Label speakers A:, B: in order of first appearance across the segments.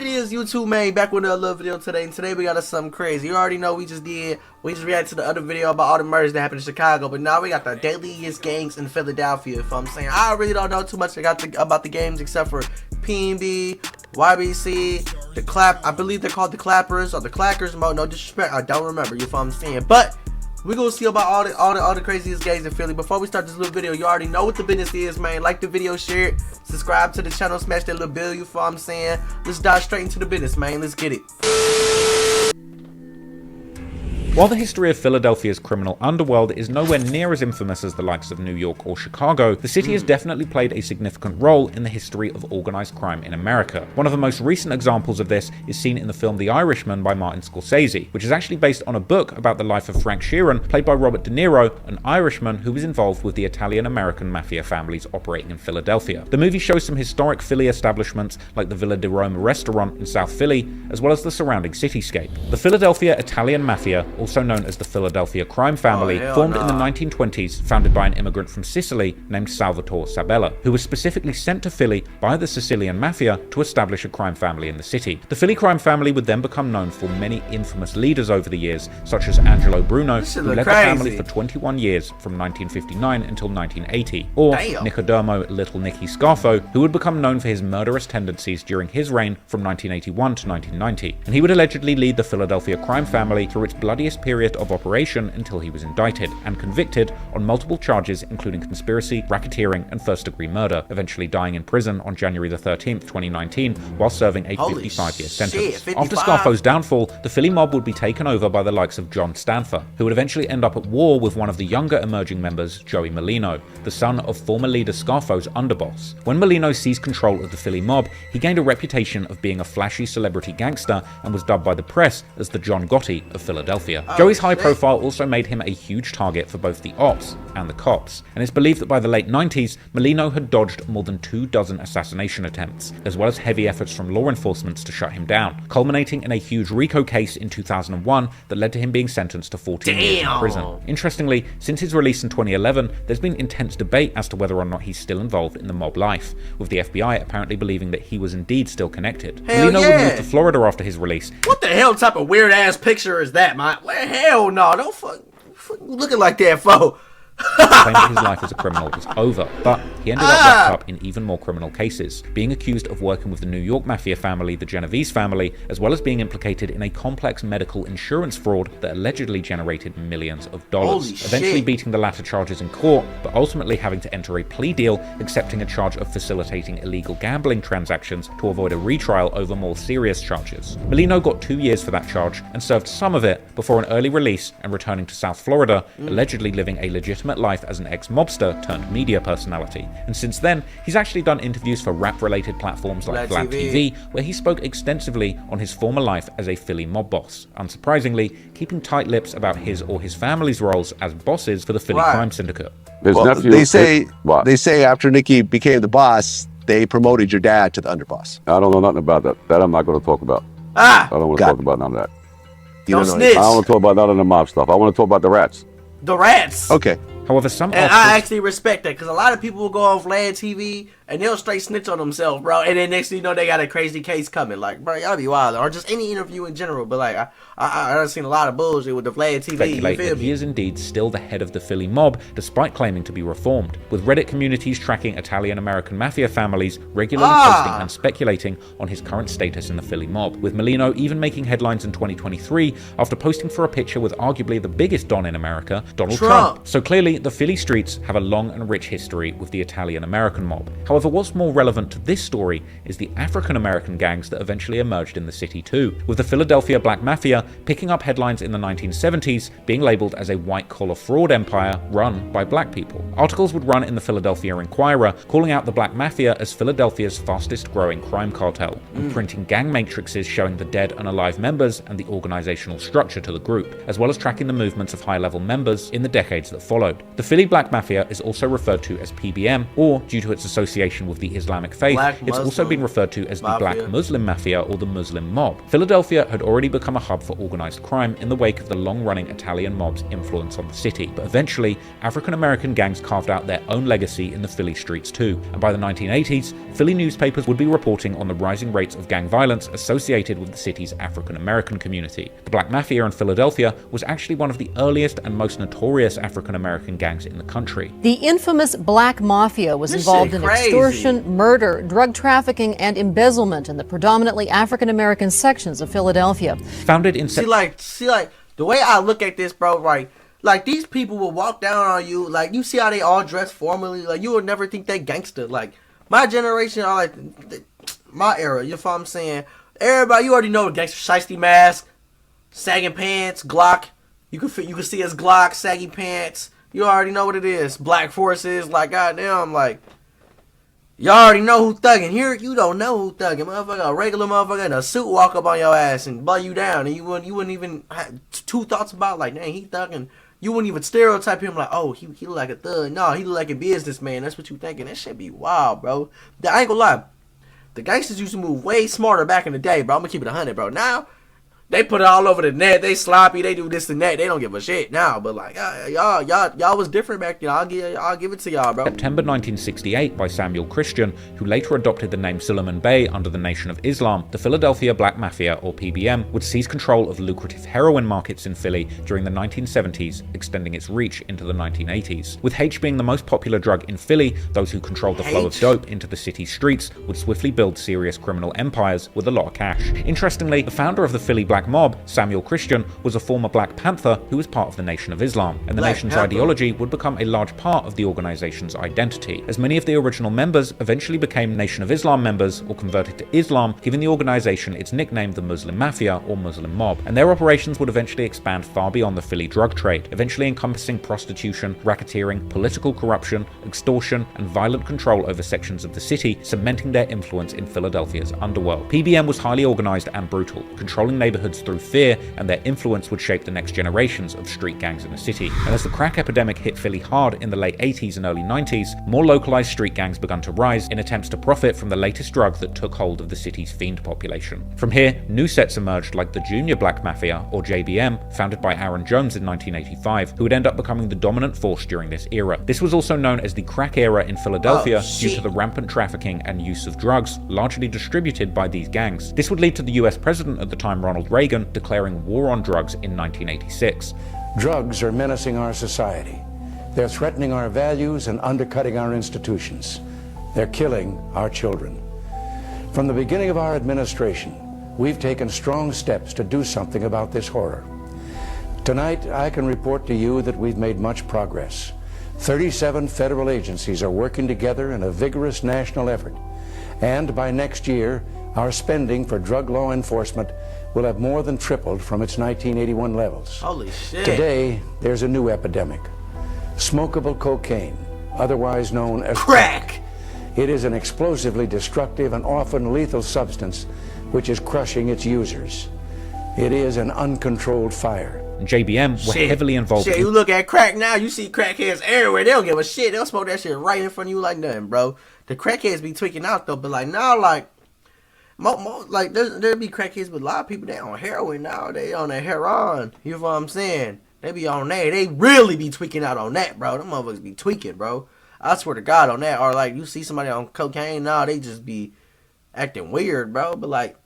A: it is, YouTube man, back with another video today, and today we got us something crazy. You already know we just reacted to the other video about all the murders that happened in Chicago, but now we got the deadliest gangs in Philadelphia. If I'm saying, I really don't know too much about the games except for PNB, YBC, the Clap, I believe they're called the Clappers or the Clackers. No disrespect, I don't remember. You know what I'm saying? But we're gonna see about all the craziest gangs in Philly. Before we start this little video, you already know what the business is, man. Like the video, share it, subscribe to the channel, smash that little bell, you know what I'm saying? Let's dive straight into the business, man. Let's get it.
B: While the history of Philadelphia's criminal underworld is nowhere near as infamous as the likes of New York or Chicago, the city has definitely played a significant role in the history of organized crime in America. One of the most recent examples of this is seen in the film The Irishman by Martin Scorsese, which is actually based on a book about the life of Frank Sheeran, played by Robert De Niro, an Irishman who was involved with the Italian-American mafia families operating in Philadelphia. The movie shows some historic Philly establishments like the Villa di Roma restaurant in South Philly, as well as the surrounding cityscape. The Philadelphia Italian Mafia, also known as the Philadelphia Crime Family, formed in the 1920s, founded by an immigrant from Sicily named Salvatore Sabella, who was specifically sent to Philly by the Sicilian Mafia to establish a crime family in the city. The Philly Crime Family would then become known for many infamous leaders over the years, such as Angelo Bruno, who led the family for 21 years from 1959 until 1980, or Nicodemo Little Nicky Scarfo, who would become known for his murderous tendencies during his reign from 1981 to 1990, and he would allegedly lead the Philadelphia Crime Family through its bloodiest period of operation until he was indicted and convicted on multiple charges including conspiracy, racketeering, and first-degree murder, eventually dying in prison on January the 13th, 2019, while serving a 55-year sentence. 55. After Scarfo's downfall, the Philly mob would be taken over by the likes of John Stanfer, who would eventually end up at war with one of the younger emerging members, Joey Molino, the son of former leader Scarfo's underboss. When Molino seized control of the Philly mob, he gained a reputation of being a flashy celebrity gangster and was dubbed by the press as the John Gotti of Philadelphia. Joey's high profile also made him a huge target for both the ops and the cops, and it's believed that by the late 90s, Molino had dodged more than 24 assassination attempts, as well as heavy efforts from law enforcement to shut him down, culminating in a huge RICO case in 2001 that led to him being sentenced to 14 years in prison. Interestingly, since his release in 2011, there's been intense debate as to whether or not he's still involved in the mob life, with the FBI apparently believing that he was indeed still connected. Molino would move to Florida after his release.
A: What the hell type of weird ass picture is that, man? Hell no, don't fuck looking like that, fo.
B: Claimed that his life as a criminal was over, but he ended up wrapped up in even more criminal cases, being accused of working with the New York Mafia family, the Genovese family, as well as being implicated in a complex medical insurance fraud that allegedly generated millions of dollars. Eventually beating the latter charges in court, but ultimately having to enter a plea deal, accepting a charge of facilitating illegal gambling transactions to avoid a retrial over more serious charges. Molino got 2 years for that charge and served some of it before an early release and returning to South Florida, allegedly living a legitimate life as an ex-mobster turned media personality. And since then, he's actually done interviews for rap-related platforms like Vlad TV, where he spoke extensively on his former life as a Philly mob boss, unsurprisingly keeping tight lips about his or his family's roles as bosses for the Philly crime syndicate.
C: Well, they say after Nicky became the boss, they promoted your dad to the underboss.
D: I don't know nothing about that. That I'm not going to talk about. I don't want to talk about none of that.
A: Don't snitch.
D: I don't want to talk about none of the mob stuff. I want to talk about the rats.
A: The rats.
C: Okay.
B: However, some
A: and I actually respect that, because a lot of people will go on Vlad TV and they'll straight snitch on themselves, bro. And then next thing you know, they got a crazy case coming. Like, bro, y'all be wild. Or just any interview in general. But like, I've seen a lot of bullshit with the Vlad TV.
B: Speculate that he is indeed still the head of the Philly mob, despite claiming to be reformed, with Reddit communities tracking Italian-American mafia families regularly posting and speculating on his current status in the Philly mob, with Molino even making headlines in 2023 after posting for a picture with arguably the biggest don in America, Donald Trump. So clearly, the Philly streets have a long and rich history with the Italian-American mob. However, what's more relevant to this story is the African-American gangs that eventually emerged in the city too, with the Philadelphia Black Mafia picking up headlines in the 1970s, being labeled as a white-collar fraud empire run by black people. Articles would run in the Philadelphia Inquirer, calling out the Black Mafia as Philadelphia's fastest-growing crime cartel, and printing gang matrices showing the dead and alive members and the organizational structure to the group, as well as tracking the movements of high-level members in the decades that followed. The Philly Black Mafia is also referred to as PBM, or, due to its association association with the Islamic faith, it's also
A: Muslim
B: been referred to as the
A: Mafia.
B: Black Muslim Mafia or the Muslim Mob. Philadelphia had already become a hub for organized crime in the wake of the long-running Italian mob's influence on the city, but eventually, African-American gangs carved out their own legacy in the Philly streets too, and by the 1980s, Philly newspapers would be reporting on the rising rates of gang violence associated with the city's African-American community. The Black Mafia in Philadelphia was actually one of the earliest and most notorious African-American gangs in the country.
E: The infamous Black Mafia was involved in extortion, murder, drug trafficking, and embezzlement in the predominantly African-American sections of Philadelphia.
B: Founded in
A: see like the way I look at this, bro, right? Like, these people will walk down on you. Like, you see how they all dress formally. Like, you would never think they gangster. Like, my generation are like my era. You know what I'm saying? Everybody, you already know the gangster shiesty mask, sagging pants, Glock. You can see his Glock, saggy pants. You already know what it is. Black forces. Like, goddamn, like, you already know who thugging. Here, you don't know who thugging. Motherfucker, a regular motherfucker in a suit walk up on your ass and blow you down, and you wouldn't even have two thoughts about, like, dang, he thugging. You wouldn't even stereotype him like, oh, he look like a thug. No, he look like a businessman. That's what you thinking. That shit be wild, bro. I ain't gonna lie. The gangsters used to move way smarter back in the day, bro. I'm gonna keep it 100, bro. Now, they put it all over the net. They sloppy. They do this and that. They don't give a shit now. But like, y'all was different back then. I'll give it to y'all, bro.
B: September 1968 by Samuel Christian, who later adopted the name Suleiman Bey under the Nation of Islam, the Philadelphia Black Mafia, or PBM, would seize control of lucrative heroin markets in Philly during the 1970s, extending its reach into the 1980s. With H being the most popular drug in Philly, those who controlled the flow of dope into the city's streets would swiftly build serious criminal empires with a lot of cash. Interestingly, the founder of the Philly Black Mob, Samuel Christian, was a former Black Panther who was part of the Nation of Islam, and the Nation's ideology would become a large part of the organization's identity, as many of the original members eventually became Nation of Islam members or converted to Islam, giving the organization its nickname the Muslim Mafia or Muslim Mob, and their operations would eventually expand far beyond the Philly drug trade, eventually encompassing prostitution, racketeering, political corruption, extortion, and violent control over sections of the city, cementing their influence in Philadelphia's underworld. PBM was highly organized and brutal, controlling neighborhoods through fear, and their influence would shape the next generations of street gangs in the city. And as the crack epidemic hit Philly hard in the late 80s and early 90s, more localized street gangs began to rise in attempts to profit from the latest drug that took hold of the city's fiend population. From here, new sets emerged like the Junior Black Mafia, or JBM, founded by Aaron Jones in 1985, who would end up becoming the dominant force during this era. This was also known as the crack era in Philadelphia due to the rampant trafficking and use of drugs, largely distributed by these gangs. This would lead to the US president at the time, Ronald Reagan, declaring war on drugs in 1986.
F: Drugs are menacing our society. They're threatening our values and undercutting our institutions. They're killing our children. From the beginning of our administration, we've taken strong steps to do something about this horror. Tonight, I can report to you that we've made much progress. 37 federal agencies are working together in a vigorous national effort. And by next year, our spending for drug law enforcement will have more than tripled from its 1981 levels.
A: Holy shit.
F: Today, there's a new epidemic. Smokable cocaine, otherwise known as
A: crack.
F: It is an explosively destructive and often lethal substance which is crushing its users. It is an uncontrolled fire.
B: JBM were heavily involved.
A: You look at crack now, you see crackheads everywhere. They don't give a shit. They'll smoke that shit right in front of you like nothing, bro. The crackheads be tweaking out though, but like now, like like there be crackheads, but a lot of people they on heroin now. They on that heroin. You know what I'm saying? They be on that. They really be tweaking out on that, bro. Them motherfuckers be tweaking, bro. I swear to God on that. Or like you see somebody on cocaine now, they just be acting weird, bro. But like,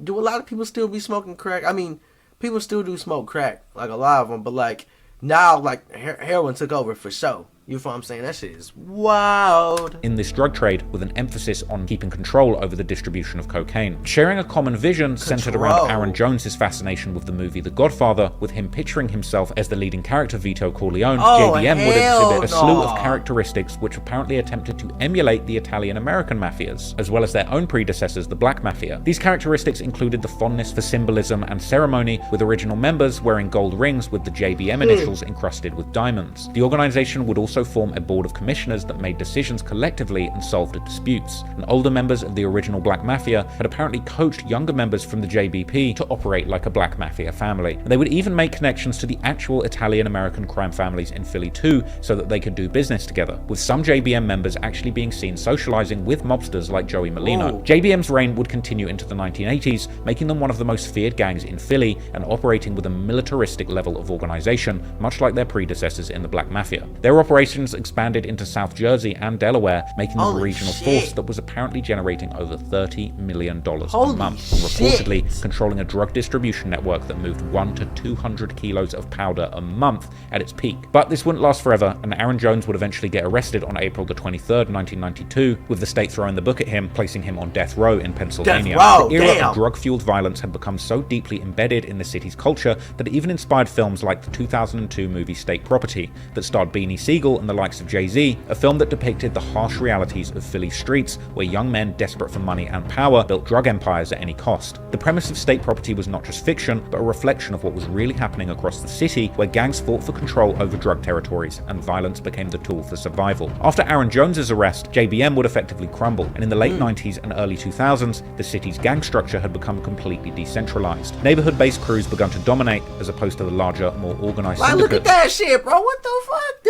A: do a lot of people still be smoking crack? I mean, people still do smoke crack, like a lot of them. But like now, like heroin took over for sure. You know what I'm saying? That shit is wild.
B: In this drug trade, with an emphasis on keeping control over the distribution of cocaine. Sharing a common vision centered around Aaron Jones' fascination with the movie The Godfather, with him picturing himself as the leading character Vito Corleone, JBM would exhibit a slew of characteristics which apparently attempted to emulate the Italian-American mafias, as well as their own predecessors, the Black Mafia. These characteristics included the fondness for symbolism and ceremony, with original members wearing gold rings with the JBM initials encrusted with diamonds. The organization would also also form a board of commissioners that made decisions collectively and solved disputes. And older members of the original Black Mafia had apparently coached younger members from the JBP to operate like a Black Mafia family. And they would even make connections to the actual Italian-American crime families in Philly too, so that they could do business together, with some JBM members actually being seen socializing with mobsters like Joey Molino.
A: Ooh.
B: JBM's reign would continue into the 1980s, making them one of the most feared gangs in Philly and operating with a militaristic level of organization, much like their predecessors in the Black Mafia. Their operations expanded into South Jersey and Delaware, making them a regional force that was apparently generating over $30 million a month, and reportedly controlling a drug distribution network that moved 1 to 200 kilos of powder a month at its peak. But this wouldn't last forever, and Aaron Jones would eventually get arrested on April the 23rd, 1992, with the state throwing the book at him, placing him on death row in Pennsylvania. The era of drug-fueled violence had become so deeply embedded in the city's culture that it even inspired films like the 2002 movie State Property, that starred Beanie Siegel and the likes of Jay-Z, a film that depicted the harsh realities of Philly's streets, where young men desperate for money and power built drug empires at any cost. The premise of State Property was not just fiction, but a reflection of what was really happening across the city, where gangs fought for control over drug territories, and violence became the tool for survival. After Aaron Jones's arrest, JBM would effectively crumble, and in the late 90s and early 2000s, the city's gang structure had become completely decentralized. Neighborhood-based crews began to dominate, as opposed to the larger, more organized syndicates.
A: Look at that shit, bro. What the fuck?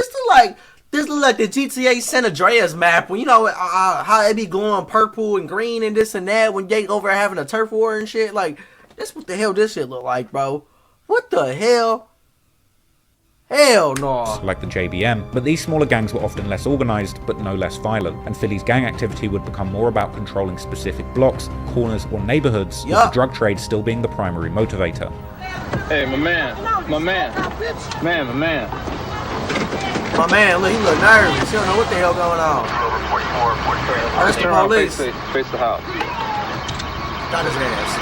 A: This look like the GTA San Andreas map, when you know how it be going purple and green and this and that when they over having a turf war and shit. Like, that's what the hell this shit look like, bro. What the hell? Hell no.
B: Like the JBM, but these smaller gangs were often less organized, but no less violent, and Philly's gang activity would become more about controlling specific blocks, corners, or neighborhoods, with the drug trade still being the primary motivator.
G: Hey, my man, my man, my man.
A: My man, look, he look nervous. He don't know what the hell going on. Arrest the police.
G: Face the house.
A: Got his ass.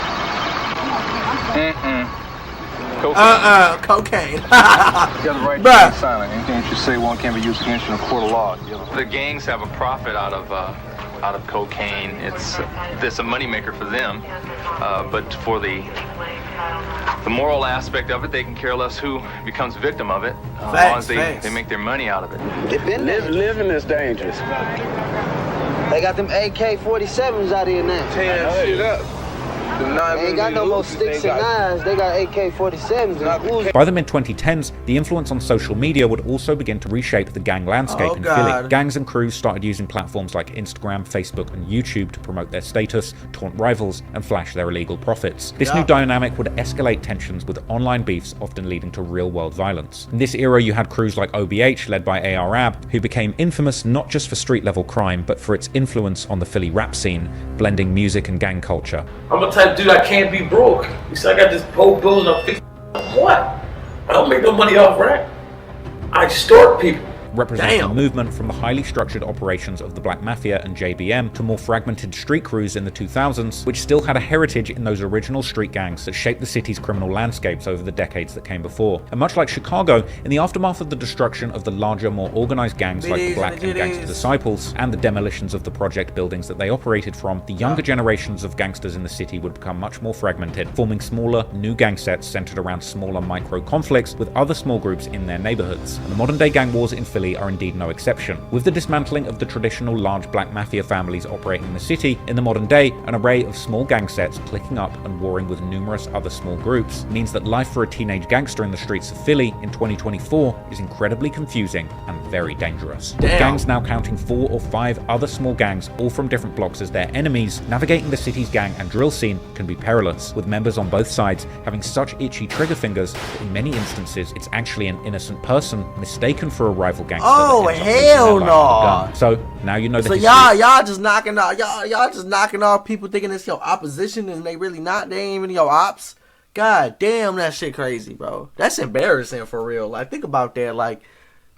G: Cocaine.
A: Cocaine.
G: You got the right to stay silent. Anything that you say one can be used against you in a court of law.
H: The gangs have a profit out of cocaine. It's a moneymaker for them, but for the moral aspect of it, they can care less who becomes a victim of it, as long as they make their money out of it.
G: Living is dangerous.
I: They got them AK-47s out here now.
G: Tear shit up.
I: They ain't got no more sticks and knives. They got AK-47s.
B: By the mid-2010s, the influence on social media would also begin to reshape the gang landscape in Philly. Gangs and crews started using platforms like Instagram, Facebook, and YouTube to promote their status, taunt rivals, and flash their illegal profits. This new dynamic would escalate tensions, with online beefs often leading to real-world violence. In this era, you had crews like OBH, led by AR Ab, who became infamous not just for street-level crime, but for its influence on the Philly rap scene, blending music and gang culture.
J: I'm a type dude, I can't be broke. You see, I got this whole building up fixed. What? I don't make no money off rap. I extort people.
B: Representing a movement from the highly structured operations of the Black Mafia and JBM to more fragmented street crews in the 2000s, which still had a heritage in those original street gangs that shaped the city's criminal landscapes over the decades that came before. And much like Chicago, in the aftermath of the destruction of the larger, more organized gangs like the Black and Gangster Disciples, and the demolitions of the project buildings that they operated from, the younger generations of gangsters in the city would become much more fragmented, forming smaller, new gang sets centered around smaller micro-conflicts with other small groups in their neighborhoods. And the modern-day gang wars in Philly are indeed no exception. With the dismantling of the traditional large Black Mafia families operating in the city, in the modern day, an array of small gang sets clicking up and warring with numerous other small groups means that life for a teenage gangster in the streets of Philly in 2024 is incredibly confusing and very dangerous. With gangs now counting 4 or 5 other small gangs, all from different blocks, as their enemies, navigating the city's gang and drill scene can be perilous, with members on both sides having such itchy trigger fingers that in many instances it's actually an innocent person mistaken for a rival gangster.
A: Oh hell no!
B: So now you know the history.
A: y'all just knocking off y'all just knocking off people thinking it's your opposition and they really not. They ain't even your ops. God damn, that shit crazy, bro. That's embarrassing for real. Like, think about that. Like,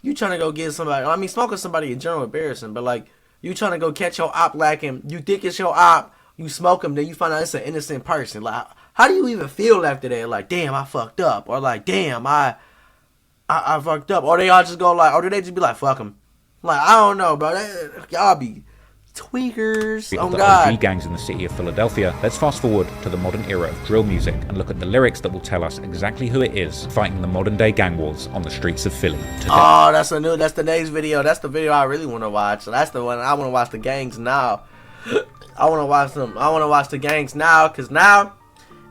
A: you trying to go get somebody. I mean, smoking somebody in general embarrassing, but like, you trying to go catch your op lacking. You think it's your op. You smoke him, then you find out it's an innocent person. Like, how do you even feel after that? Like, damn, I fucked up, or like, damn, I fucked up, or they all just go like, or do they just be like, fuck him? Like, I don't know, bro. Y'all be Tweakers. Oh
B: the
A: God.
B: OG gangs in the city of Philadelphia, let's fast forward to the modern era of drill music and look at the lyrics that will tell us exactly who it is fighting the modern day gang wars on the streets of Philly today.
A: Oh, that's the next video. That's the video I really want to watch. That's the one I want to watch, the gangs now. I want to watch them. I want to watch the gangs now, cause now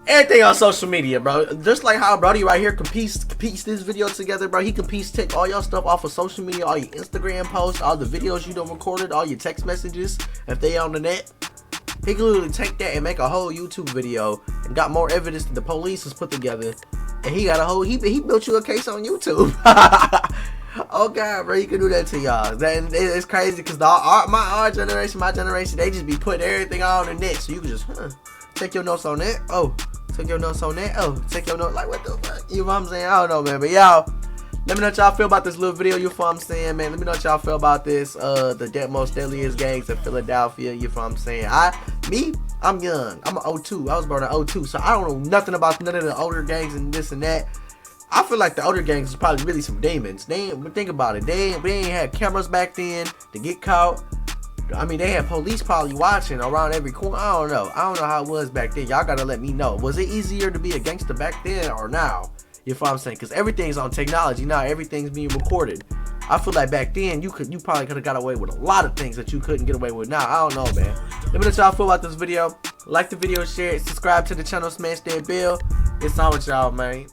A: everything on social media, bro. Just like how Brody right here can piece this video together, bro. He can take all your stuff off of social media, all your Instagram posts, all the videos you done recorded, all your text messages, if they on the net. He can literally take that and make a whole YouTube video and got more evidence than the police has put together. And he got a whole, he built you a case on YouTube. Oh God, bro, you can do that to y'all. It's crazy because our generation, my generation, they just be putting everything on the net. So you can just take your notes on that. Oh, take your notes on that. Oh, take your notes. Like, what the fuck? You know what I'm saying? I don't know, man. But y'all, let me know what y'all feel about this little video. You know what I'm saying, man? Let me know what y'all feel about this. The most deadliest gangs in Philadelphia. You know what I'm saying? I'm young. I'm an 02. I was born in 02. So I don't know nothing about none of the older gangs and this and that. I feel like the older gangs is probably really some demons. Think about it. They ain't had cameras back then to get caught. I mean, they had police probably watching around every corner. I don't know how it was back then. Y'all gotta let me know. Was it easier to be a gangster back then or now? You know what I'm saying? Because everything's on technology now. Everything's being recorded. I feel like back then you probably could have got away with a lot of things that you couldn't get away with now. I don't know, man. Let me know what y'all feel about this video. Like the video, share it, subscribe to the channel, smash that bell. It's on with y'all, man.